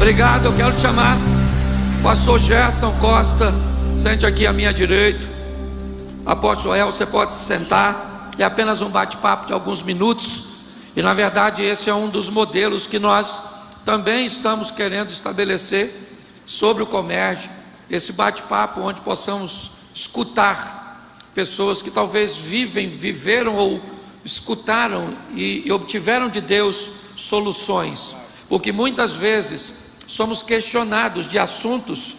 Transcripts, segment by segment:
Obrigado. Eu quero chamar o pastor Gerson Costa. Sente aqui à minha direita. Apóstolo El, você pode se sentar. É apenas um bate-papo de alguns minutos. E na verdade esse é um dos modelos que nós também estamos querendo estabelecer sobre o comércio. Esse bate-papo onde possamos escutar pessoas que talvez viveram ou escutaram e obtiveram de Deus soluções. Porque muitas vezes somos questionados de assuntos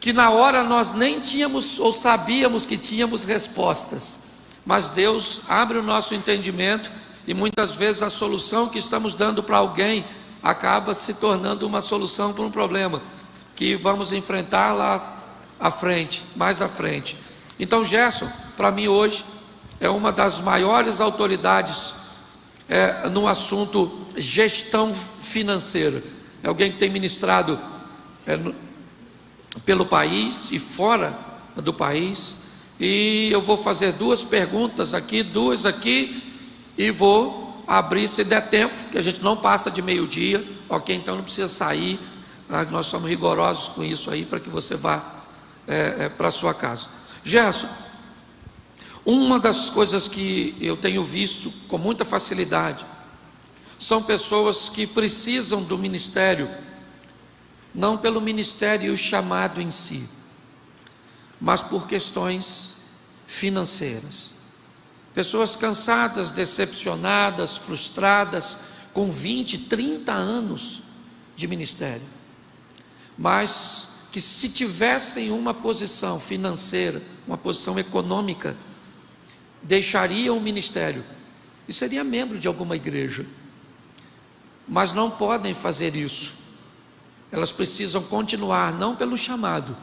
que na hora nós nem tínhamos ou sabíamos que tínhamos respostas, mas Deus abre o nosso entendimento e muitas vezes a solução que estamos dando para alguém acaba se tornando uma solução para um problema que vamos enfrentar lá à frente, mais à frente. Então Gerson, para mim hoje, é uma das maiores autoridades no assunto gestão financeira. É alguém que tem ministrado pelo país e fora do país. E eu vou fazer duas perguntas aqui, duas aqui, e vou abrir se der tempo, que a gente não passa de meio-dia, ok? Então não precisa sair, nós somos rigorosos com isso aí, para que você vá para a sua casa. Gerson, uma das coisas que eu tenho visto com muita facilidade são pessoas que precisam do ministério, não pelo ministério chamado em si, mas por questões financeiras. Pessoas cansadas, decepcionadas, frustradas, com 20, 30 anos de ministério, mas que se tivessem uma posição financeira, uma posição econômica, deixariam o ministério e seria membro de alguma igreja, mas não podem fazer isso. Elas precisam continuar, não pelo chamado,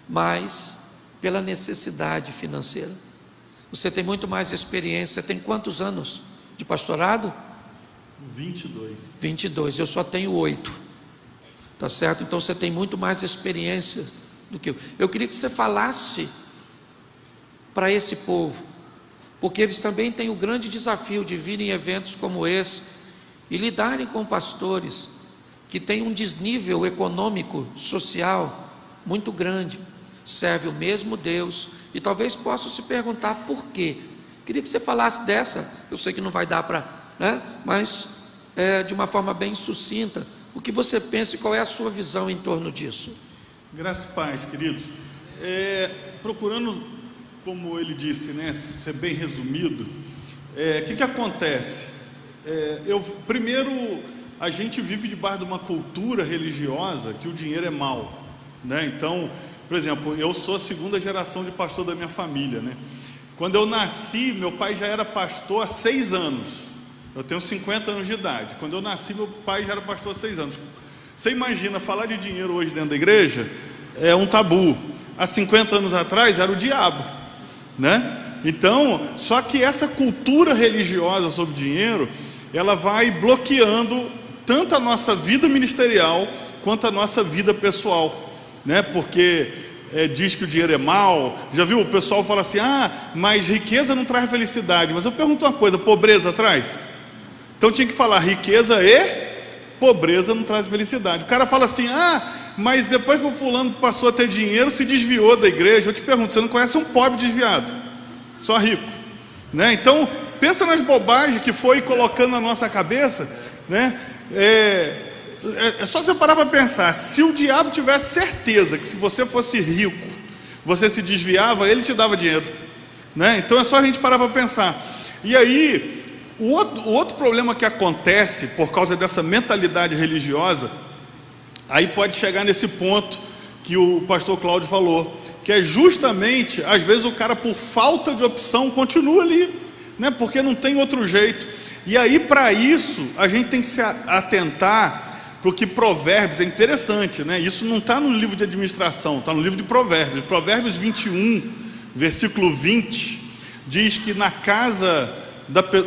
mas pela necessidade financeira. Você tem muito mais experiência. Tem quantos anos de pastorado? 22. 22, eu só tenho 8. Tá certo? Então você tem muito mais experiência do que eu. Eu queria que você falasse para esse povo, porque eles também têm o grande desafio de vir em eventos como esse e lidarem com pastores que têm um desnível econômico, social muito grande, serve o mesmo Deus e talvez possam se perguntar por quê. Queria que você falasse dessa, eu sei que não vai dar para, mas de uma forma bem sucinta, o que você pensa e qual é a sua visão em torno disso? Graças e paz, queridos. Procurando, como ele disse, ser bem resumido, o que acontece? Primeiro, a gente vive debaixo de uma cultura religiosa que o dinheiro é mau, Então, por exemplo, eu sou a segunda geração de pastor da minha família, Quando eu nasci, meu pai já era pastor há 6 anos. Eu tenho 50 anos de idade. Quando eu nasci, meu pai já era pastor há 6 anos. Você imagina, falar de dinheiro hoje dentro da igreja é um tabu. Há 50 anos atrás era o diabo, Então, só que essa cultura religiosa sobre dinheiro, ela vai bloqueando tanto a nossa vida ministerial quanto a nossa vida pessoal, Porque diz que o dinheiro é mau. Já viu? O pessoal fala assim: mas riqueza não traz felicidade. Mas eu pergunto uma coisa: pobreza traz? Então tinha que falar riqueza e pobreza não traz felicidade. O cara fala assim: mas depois que o fulano passou a ter dinheiro, se desviou da igreja. Eu te pergunto, você não conhece um pobre desviado? Só rico, Então pensa nas bobagens que foi colocando na nossa cabeça, É só você parar para pensar. Se o diabo tivesse certeza que se você fosse rico, você se desviava, ele te dava dinheiro, Então é só a gente parar para pensar. E aí, o outro problema que acontece por causa dessa mentalidade religiosa, aí pode chegar nesse ponto que o pastor Cláudio falou, que é justamente, às vezes o cara por falta de opção continua ali, porque não tem outro jeito. E aí, para isso, a gente tem que se atentar, porque Provérbios é interessante, Isso não está no livro de administração, está no livro de Provérbios. Provérbios 21, versículo 20, diz que na casa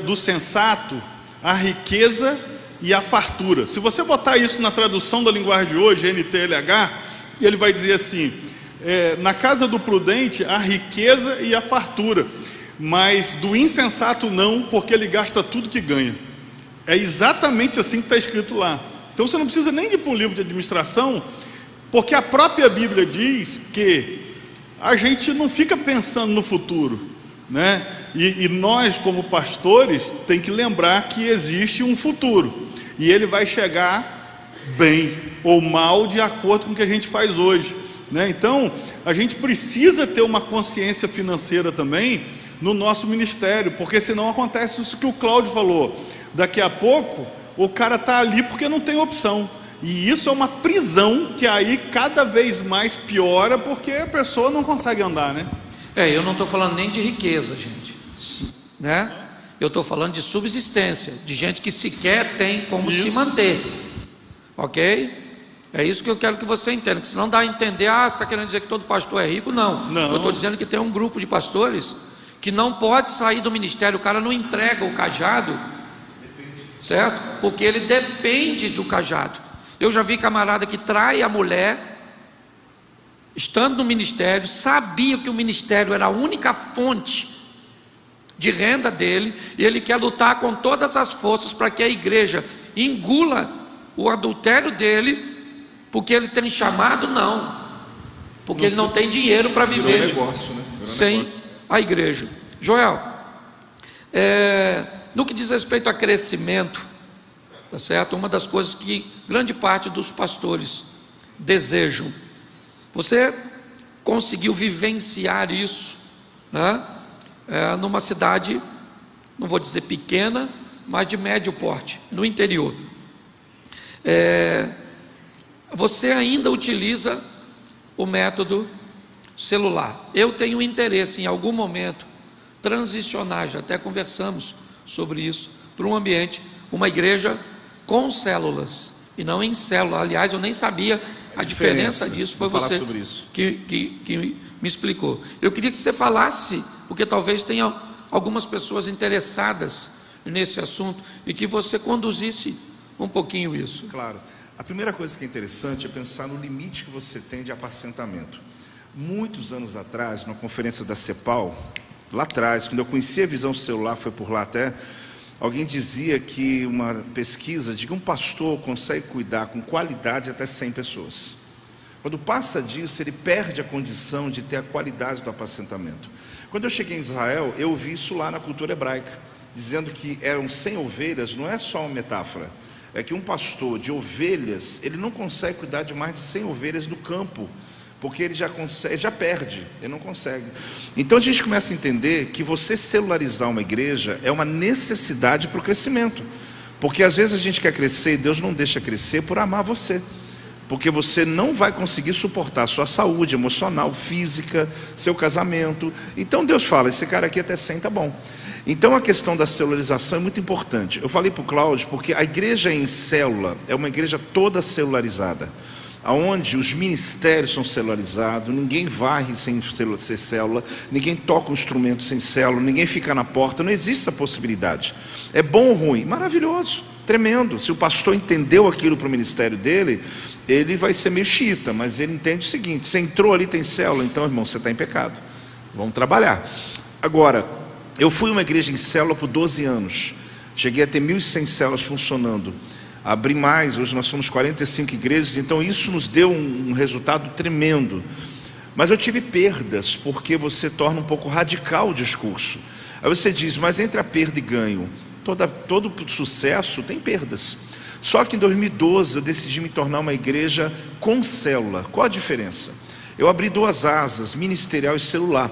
do sensato a riqueza e a fartura. Se você botar isso na tradução da linguagem de hoje, NTLH, ele vai dizer assim: na casa do prudente a riqueza e a fartura, mas do insensato não, porque ele gasta tudo que ganha. É exatamente assim que está escrito lá. Então você não precisa nem de ir para um livro de administração, porque a própria Bíblia diz que a gente não fica pensando no futuro, né? E nós, como pastores, tem que lembrar que existe um futuro, e ele vai chegar bem ou mal de acordo com o que a gente faz hoje, né? Então a gente precisa ter uma consciência financeira também no nosso ministério, porque senão acontece isso que o Cláudio falou. Daqui a pouco o cara está ali porque não tem opção, e isso é uma prisão que aí cada vez mais piora, porque a pessoa não consegue andar, né? Eu não estou falando nem de riqueza, gente, né? Eu estou falando de subsistência, de gente que sequer tem como se manter, ok? É isso que eu quero que você entenda, que senão dá a entender, você está querendo dizer que todo pastor é rico? Não. Eu estou dizendo que tem um grupo de pastores que não pode sair do ministério, o cara não entrega o cajado, certo? Porque ele depende do cajado. Eu já vi camarada que trai a mulher, estando no ministério, sabia que o ministério era a única fonte de renda dele, e ele quer lutar com todas as forças para que a igreja engula o adultério dele, porque ele tem chamado? Não, porque ele não tem dinheiro para viver negócio, né? sem a igreja. Joel, no que diz respeito a crescimento, tá certo? Uma das coisas que grande parte dos pastores desejam, você conseguiu vivenciar isso, né? Numa cidade, não vou dizer pequena, mas de médio porte, no interior. Você ainda utiliza o método celular. Eu tenho interesse em algum momento transicionar, já até conversamos sobre isso, para um ambiente, uma igreja com células e não em célula. Aliás, eu nem sabia a diferença disso, foi você que me explicou. Eu queria que você falasse, porque talvez tenha algumas pessoas interessadas nesse assunto, e que você conduzisse um pouquinho isso. Claro. A primeira coisa que é interessante é pensar no limite que você tem de apacentamento. Muitos anos atrás, numa conferência da CEPAL, lá atrás, quando eu conheci a visão celular, foi por lá até, alguém dizia que uma pesquisa de que um pastor consegue cuidar com qualidade até 100 pessoas. Quando passa disso, ele perde a condição de ter a qualidade do apacentamento. Quando eu cheguei em Israel, eu vi isso lá na cultura hebraica, dizendo que eram 100 ovelhas, não é só uma metáfora, é que um pastor de ovelhas, ele não consegue cuidar de mais de 100 ovelhas no campo, porque ele já perde, ele não consegue. Então a gente começa a entender que você celularizar uma igreja é uma necessidade para o crescimento, porque às vezes a gente quer crescer e Deus não deixa crescer por amar você, porque você não vai conseguir suportar a sua saúde emocional, física, seu casamento. Então Deus fala, esse cara aqui até 100 tá bom. Então a questão da celularização é muito importante. Eu falei para o Cláudio, porque a igreja em célula é uma igreja toda celularizada, onde os ministérios são celularizados, ninguém varre sem ser célula, ninguém toca um instrumento sem célula, ninguém fica na porta, não existe essa possibilidade. É bom ou ruim? Maravilhoso, tremendo. Se o pastor entendeu aquilo para o ministério dele, ele vai ser meio xiita, mas ele entende o seguinte: você entrou ali, tem célula, então irmão, você está em pecado, vamos trabalhar. Agora, eu fui uma igreja em célula por 12 anos, cheguei a ter 1.100 células funcionando, abri mais, hoje nós somos 45 igrejas, então isso nos deu um resultado tremendo. Mas eu tive perdas, porque você torna um pouco radical o discurso. Aí você diz, mas entre a perda e ganho, todo sucesso tem perdas. Só que em 2012 eu decidi me tornar uma igreja com célula. Qual a diferença? Eu abri 2 asas, ministerial e celular,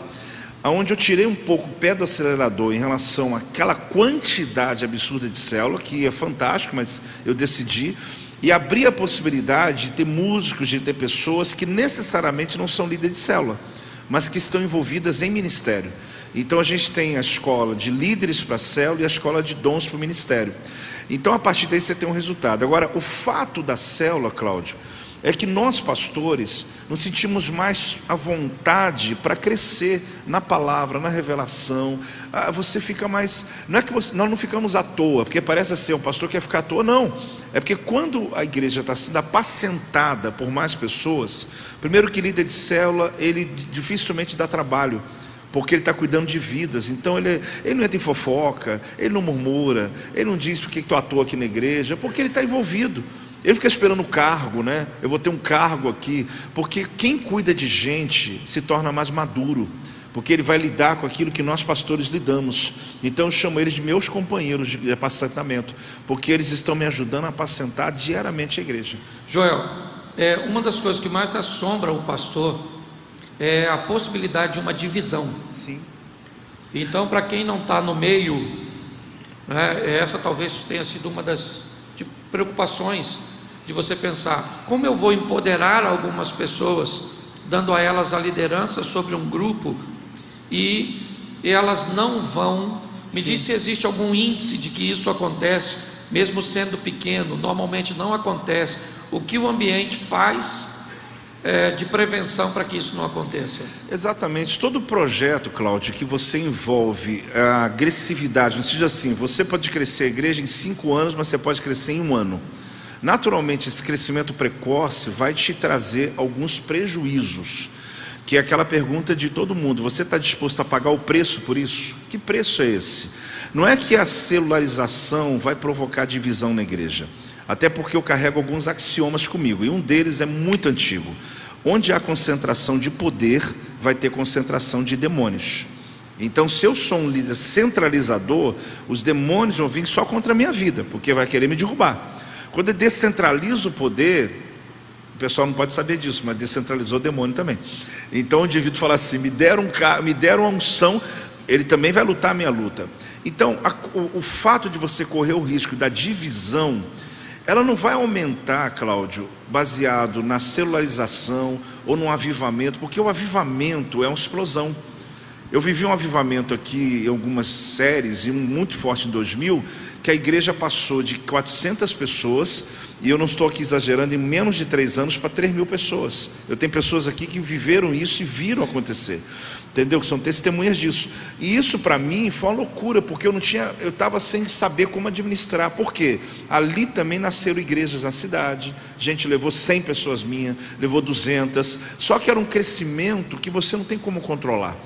onde eu tirei um pouco o pé do acelerador em relação àquela quantidade absurda de célula, que é fantástico, mas eu decidi, e abri a possibilidade de ter músicos, de ter pessoas que necessariamente não são líderes de célula, mas que estão envolvidas em ministério. Então a gente tem a escola de líderes para a célula e a escola de dons para o ministério. Então a partir daí você tem um resultado. Agora, o fato da célula, Cláudio, é que nós pastores nos sentimos mais à vontade para crescer na palavra, na revelação. Você fica mais, não é que nós não ficamos à toa, porque parece assim, o pastor quer ficar à toa, não. É porque quando a igreja está sendo apacentada por mais pessoas, primeiro que líder de célula, ele dificilmente dá trabalho, porque ele está cuidando de vidas. Então ele não entra em fofoca, ele não murmura, ele não diz porque estou à toa aqui na igreja, porque ele está envolvido. Ele fica esperando o cargo, né? Eu vou ter um cargo aqui. Porque quem cuida de gente se torna mais maduro, porque ele vai lidar com aquilo que nós pastores lidamos. Então eu chamo eles de meus companheiros de apacentamento, porque eles estão me ajudando a apacentar diariamente a igreja. Joel, uma das coisas que mais assombra o pastor é a possibilidade de uma divisão. Sim. Então, para quem não está no meio, né, essa talvez tenha sido uma das preocupações de você pensar: como eu vou empoderar algumas pessoas, dando a elas a liderança sobre um grupo, e elas não vão. Me diz se existe algum índice de que isso acontece, mesmo sendo pequeno. Normalmente não acontece. O que o ambiente faz de prevenção para que isso não aconteça? Exatamente. Todo projeto, Cláudio, que você envolve a agressividade, não seja assim, você pode crescer a igreja em 5 anos, mas você pode crescer em 1 ano. Naturalmente, esse crescimento precoce vai te trazer alguns prejuízos, que é aquela pergunta de todo mundo: você está disposto a pagar o preço por isso? Que preço é esse? Não é que a celularização vai provocar divisão na igreja, até porque eu carrego alguns axiomas comigo, e um deles é muito antigo: onde há concentração de poder, vai ter concentração de demônios. Então, se eu sou um líder centralizador, os demônios vão vir só contra a minha vida, porque vai querer me derrubar. Quando eu descentralizo o poder, o pessoal não pode saber disso, mas descentralizou o demônio também. Então o indivíduo fala assim: me deram uma unção, ele também vai lutar a minha luta. Então o fato de você correr o risco da divisão, ela não vai aumentar, Cláudio, baseado na celularização ou no avivamento, porque o avivamento é uma explosão. Eu vivi um avivamento aqui em algumas séries, e um muito forte em 2000, que a igreja passou de 400 pessoas, e eu não estou aqui exagerando, em menos de 3 anos para 3.000 pessoas. Eu tenho pessoas aqui que viveram isso e viram acontecer, entendeu? Que são testemunhas disso. E isso para mim foi uma loucura, porque eu estava sem saber como administrar. Por quê? Ali também nasceram igrejas na cidade, gente levou 100 pessoas minhas, levou 200, só que era um crescimento que você não tem como controlar.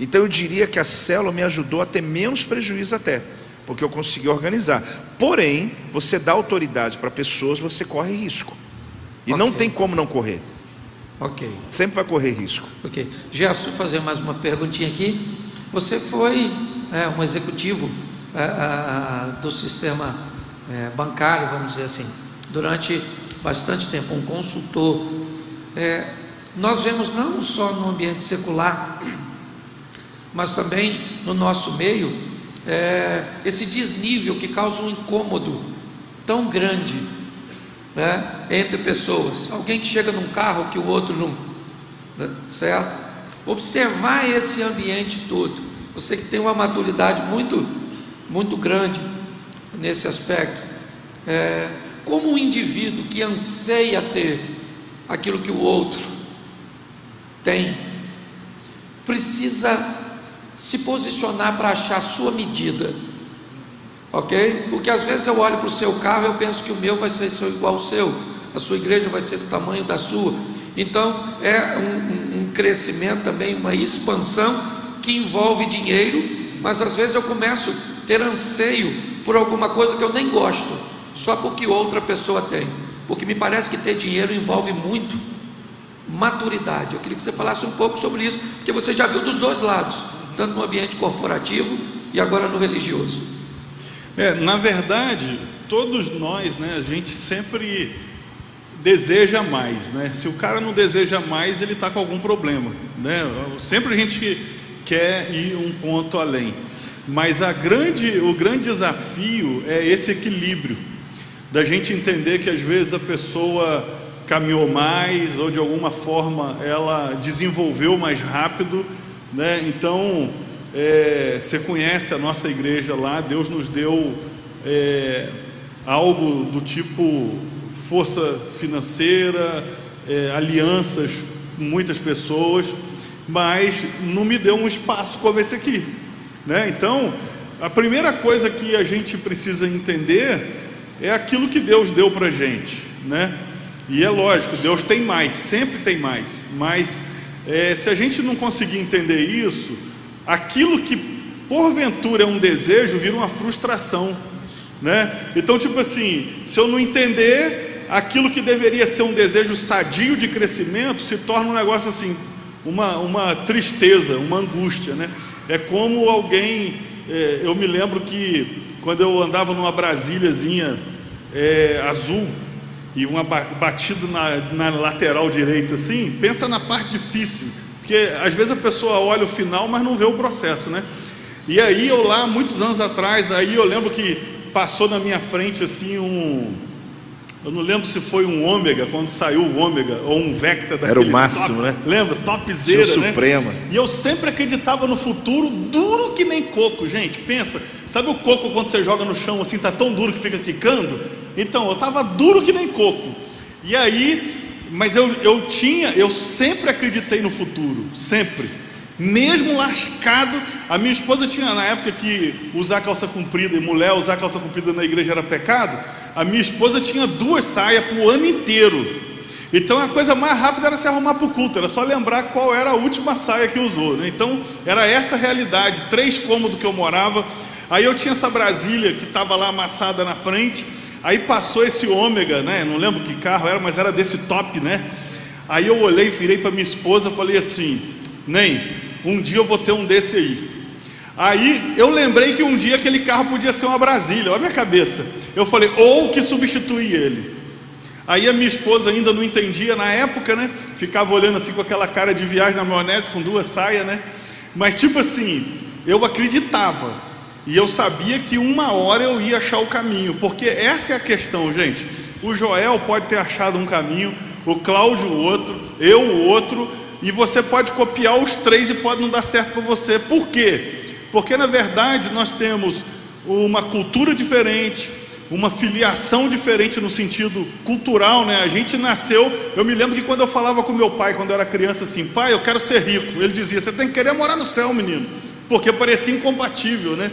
Então eu diria que a célula me ajudou a ter menos prejuízo até, porque eu consegui organizar. Porém, você dá autoridade para pessoas, você corre risco. E não tem como não correr. Ok. Sempre vai correr risco. Ok. Gerson, vou fazer mais uma perguntinha aqui. Você foi um executivo do sistema bancário, vamos dizer assim, durante bastante tempo, um consultor. Nós vemos não só no ambiente secular, mas também no nosso meio, esse desnível que causa um incômodo tão grande, né, entre pessoas. Alguém que chega num carro que o outro não, né, certo? Observar esse ambiente todo. Você que tem uma maturidade muito, muito grande nesse aspecto, como um indivíduo que anseia ter aquilo que o outro tem, precisa se posicionar para achar a sua medida, ok? Porque às vezes eu olho para o seu carro e eu penso que o meu vai ser igual ao seu, a sua igreja vai ser do tamanho da sua. Então é um crescimento também, uma expansão que envolve dinheiro, mas às vezes eu começo a ter anseio por alguma coisa que eu nem gosto, só porque outra pessoa tem, porque me parece que ter dinheiro envolve muito maturidade. Eu queria que você falasse um pouco sobre isso, porque você já viu dos dois lados, tanto no ambiente corporativo e agora no religioso. Na verdade, todos nós, né, a gente sempre deseja mais, né? Se o cara não deseja mais, ele está com algum problema, né? Sempre a gente quer ir um ponto além, mas o grande desafio é esse equilíbrio, da gente entender que às vezes a pessoa caminhou mais, ou de alguma forma ela desenvolveu mais rápido, né? Então você conhece a nossa igreja lá, Deus nos deu algo do tipo força financeira, alianças com muitas pessoas, mas não me deu um espaço como esse aqui, né? Então a primeira coisa que a gente precisa entender é aquilo que Deus deu para a gente, né? E é lógico, Deus tem mais, sempre tem mais, mas se a gente não conseguir entender isso, aquilo que porventura é um desejo vira uma frustração, né? Então, tipo assim, se eu não entender, aquilo que deveria ser um desejo sadio de crescimento se torna um negócio assim, uma tristeza, uma angústia, né? É como alguém, eu me lembro que quando eu andava numa Brasíliazinha azul, e uma batida na lateral direita assim, pensa na parte difícil, porque às vezes a pessoa olha o final, mas não vê o processo, né? E aí eu lá, muitos anos atrás, aí eu lembro que passou na minha frente assim eu não lembro se foi um ômega, quando saiu o ômega, ou um Vecta daquele. Era o máximo, top, né? Lembra? Topzera, né? Suprema. E eu sempre acreditava no futuro, duro que nem coco, gente. Pensa, sabe o coco quando você joga no chão assim, tá tão duro que fica quicando? Então, eu estava duro que nem coco. E aí, mas eu sempre acreditei no futuro, sempre. Mesmo lascado, a minha esposa tinha na época que usar calça comprida e mulher usar calça comprida na igreja era pecado. A minha esposa tinha 2 saias para o ano inteiro. Então a coisa mais rápida era se arrumar para o culto, era só lembrar qual era a última saia que usou, né? Então era essa a realidade, 3 cômodos que eu morava. Aí eu tinha essa Brasília que estava lá amassada na frente. Aí passou esse ômega, né? Não lembro que carro era, mas era desse top, né? Aí eu olhei, virei para minha esposa e falei assim: nem, um dia eu vou ter um desse aí. Aí eu lembrei que um dia aquele carro podia ser uma Brasília, olha a minha cabeça. Eu falei, ou que substituir ele. Aí a minha esposa ainda não entendia na época, né? Ficava olhando assim com aquela cara de viagem na maionese, com 2 saias, né? Mas tipo assim, eu acreditava. E eu sabia que uma hora eu ia achar o caminho. Porque essa é a questão, gente. O Joel pode ter achado um caminho, o Cláudio o outro, eu o outro. E você pode copiar os 3 e pode não dar certo para você. Por quê? Porque na verdade nós temos uma cultura diferente, uma filiação diferente no sentido cultural, né? A gente nasceu, eu me lembro que quando eu falava com meu pai, quando eu era criança, assim, pai, eu quero ser rico. Ele dizia, você tem que querer morar no céu, menino, porque parecia incompatível, né?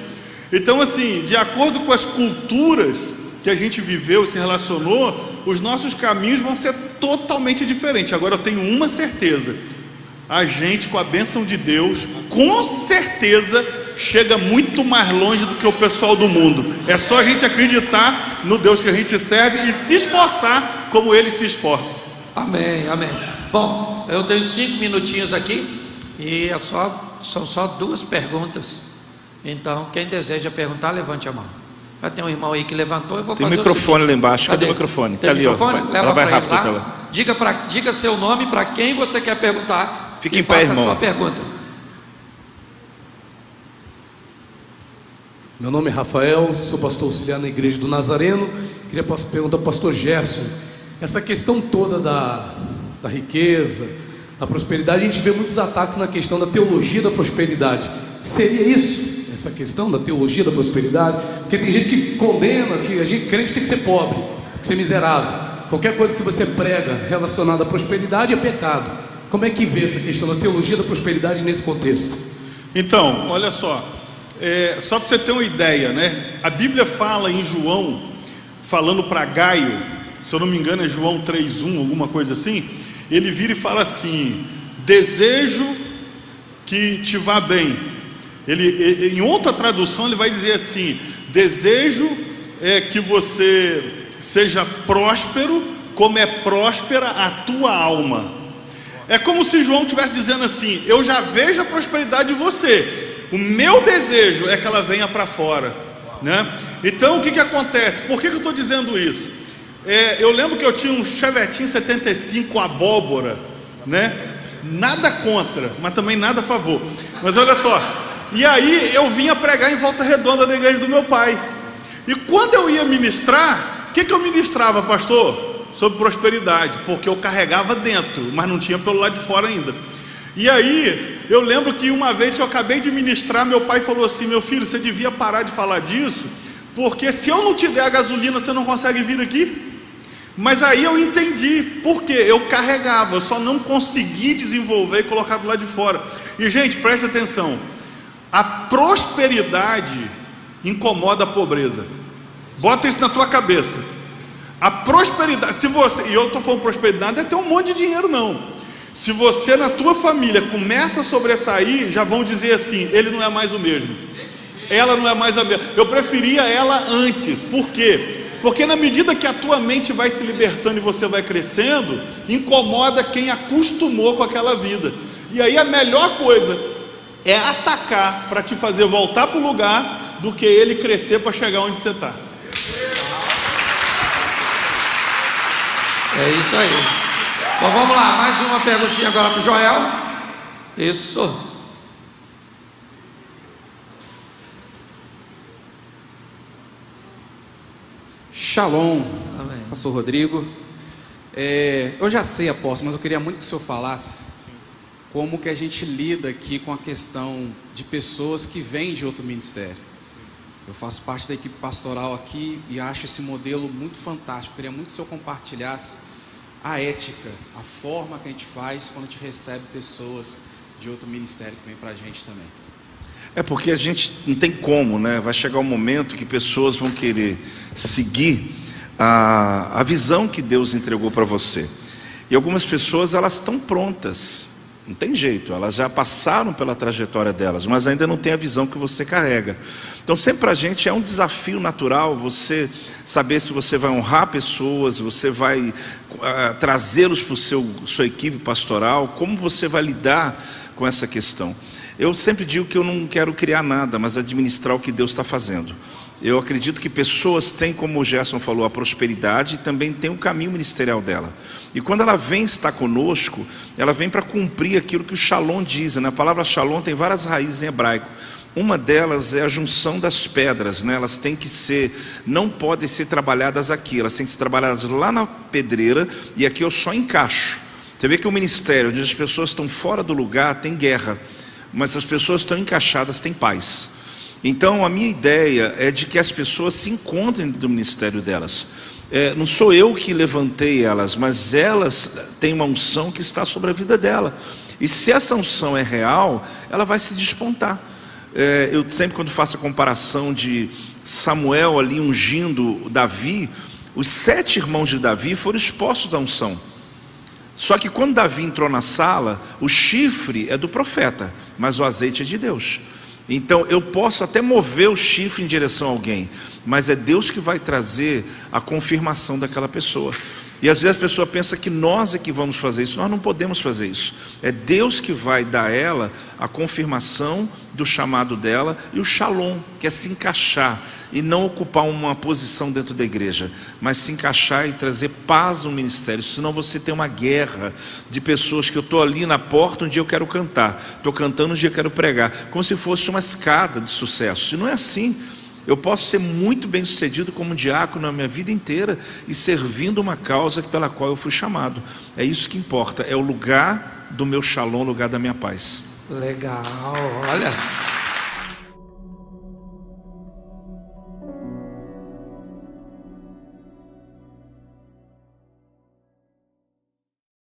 Então assim, de acordo com as culturas que a gente viveu e se relacionou, os nossos caminhos vão ser totalmente diferentes. Agora eu tenho uma certeza, a gente com a bênção de Deus, com certeza chega muito mais longe do que o pessoal do mundo. É só a gente acreditar no Deus que a gente serve e se esforçar como Ele se esforça. Amém, amém. Bom, eu tenho 5 minutinhos aqui e são só 2 perguntas. Então, quem deseja perguntar, levante a mão. Já tem um irmão aí que levantou, eu vou fazer o seguinte. Tem microfone lá embaixo. Cadê o microfone? Tem microfone? Ó. Leva vai para rápido ele lá. Diga seu nome, para quem você quer perguntar. Fique em pé, irmão. Faça a sua pergunta. Meu nome é Rafael, sou pastor auxiliar na Igreja do Nazareno. Queria perguntar ao pastor Gerson, essa questão toda da riqueza, da prosperidade, a gente vê muitos ataques na questão da teologia da prosperidade. Seria isso, essa questão da teologia da prosperidade? Porque tem gente que condena que a gente crente tem que ser pobre, tem que ser miserável. Qualquer coisa que você prega relacionada à prosperidade é pecado. Como é que vê essa questão da teologia da prosperidade nesse contexto? Então, olha só. Só para você ter uma ideia, né? A Bíblia fala em João, falando para Gaio, se eu não me engano é João 3:1, alguma coisa assim. Ele vira e fala assim: desejo que te vá bem. Em outra tradução ele vai dizer assim: desejo que você seja próspero, como é próspera a tua alma. É como se João estivesse dizendo assim: eu já vejo a prosperidade de você, o meu desejo é que ela venha para fora, né? Então o que acontece? Por que eu estou dizendo isso? Eu lembro que eu tinha um Chevetinho 75 abóbora, né? Nada contra, mas também nada a favor. Mas olha só, e aí eu vinha pregar em Volta Redonda na igreja do meu pai. E quando eu ia ministrar, o que eu ministrava, pastor? Sobre prosperidade, porque eu carregava dentro, mas não tinha pelo lado de fora ainda. E aí, eu lembro que uma vez que eu acabei de ministrar, meu pai falou assim: meu filho, você devia parar de falar disso, porque se eu não te der a gasolina, você não consegue vir aqui. Mas aí eu entendi, porque eu carregava, eu só não consegui desenvolver e colocar do lado de fora. E gente, preste atenção, a prosperidade incomoda a pobreza. Bota isso na tua cabeça. A prosperidade, se você, e eu estou falando prosperidade, não é ter um monte de dinheiro não. Se você na tua família começa a sobressair, já vão dizer assim: ele não é mais o mesmo, ela não é mais a mesma. Eu preferia ela antes. Por quê? Porque na medida que a tua mente vai se libertando e você vai crescendo, incomoda quem acostumou com aquela vida. E aí a melhor coisa é atacar para te fazer voltar para o lugar, do que ele crescer para chegar onde você está. É isso aí. Bom, vamos lá, mais uma perguntinha agora para o Joel. Isso. Shalom, Amém. pastor Rodrigo. Eu já sei, apóstolo, mas eu queria muito que o senhor falasse como que a gente lida aqui com a questão de pessoas que vêm de outro ministério. Eu faço parte da equipe pastoral aqui e acho esse modelo muito fantástico. Eu queria muito que o senhor compartilhasse a ética, a forma que a gente faz quando a gente recebe pessoas de outro ministério que vem para a gente também. É porque a gente não tem como, né? Vai chegar um momento que pessoas vão querer seguir a visão que Deus entregou para você. E algumas pessoas, elas estão prontas, não tem jeito, elas já passaram pela trajetória delas, mas ainda não tem a visão que você carrega. Então sempre para a gente é um desafio natural você saber se você vai honrar pessoas, você vai trazê-los para sua equipe pastoral, como você vai lidar com essa questão. Eu sempre digo que eu não quero criar nada, mas administrar o que Deus está fazendo. Eu acredito que pessoas têm, como o Gerson falou, a prosperidade e também tem o caminho ministerial dela. E quando ela vem estar conosco, ela vem para cumprir aquilo que o Shalom diz, né? A palavra Shalom tem várias raízes em hebraico. Uma delas é a junção das pedras, né? Elas têm que ser, não podem ser trabalhadas aqui, elas têm que ser trabalhadas lá na pedreira, e aqui eu só encaixo. Você vê que o ministério, onde as pessoas estão fora do lugar, tem guerra, mas as pessoas estão encaixadas, tem paz. Então a minha ideia é de que as pessoas se encontrem dentro do ministério delas. Não sou eu que levantei elas, mas elas têm uma unção que está sobre a vida dela. E se essa unção é real, ela vai se despontar. Eu sempre, quando faço a comparação de Samuel ali ungindo Davi, os 7 irmãos de Davi foram expostos à unção. Só que quando Davi entrou na sala, o chifre é do profeta, mas o azeite é de Deus. Então eu posso até mover o chifre em direção a alguém, mas é Deus que vai trazer a confirmação daquela pessoa. E às vezes a pessoa pensa que nós é que vamos fazer isso. Nós não podemos fazer isso. É Deus que vai dar a ela a confirmação do chamado dela e o shalom, que é se encaixar e não ocupar uma posição dentro da igreja, mas se encaixar e trazer paz no ministério. Senão você tem uma guerra de pessoas que eu estou ali na porta, um dia eu quero cantar, estou cantando, um dia eu quero pregar, como se fosse uma escada de sucesso. E não é assim. Eu posso ser muito bem sucedido como diácono na minha vida inteira e servindo uma causa pela qual eu fui chamado. É isso que importa, é o lugar do meu shalom, o lugar da minha paz. Legal, olha.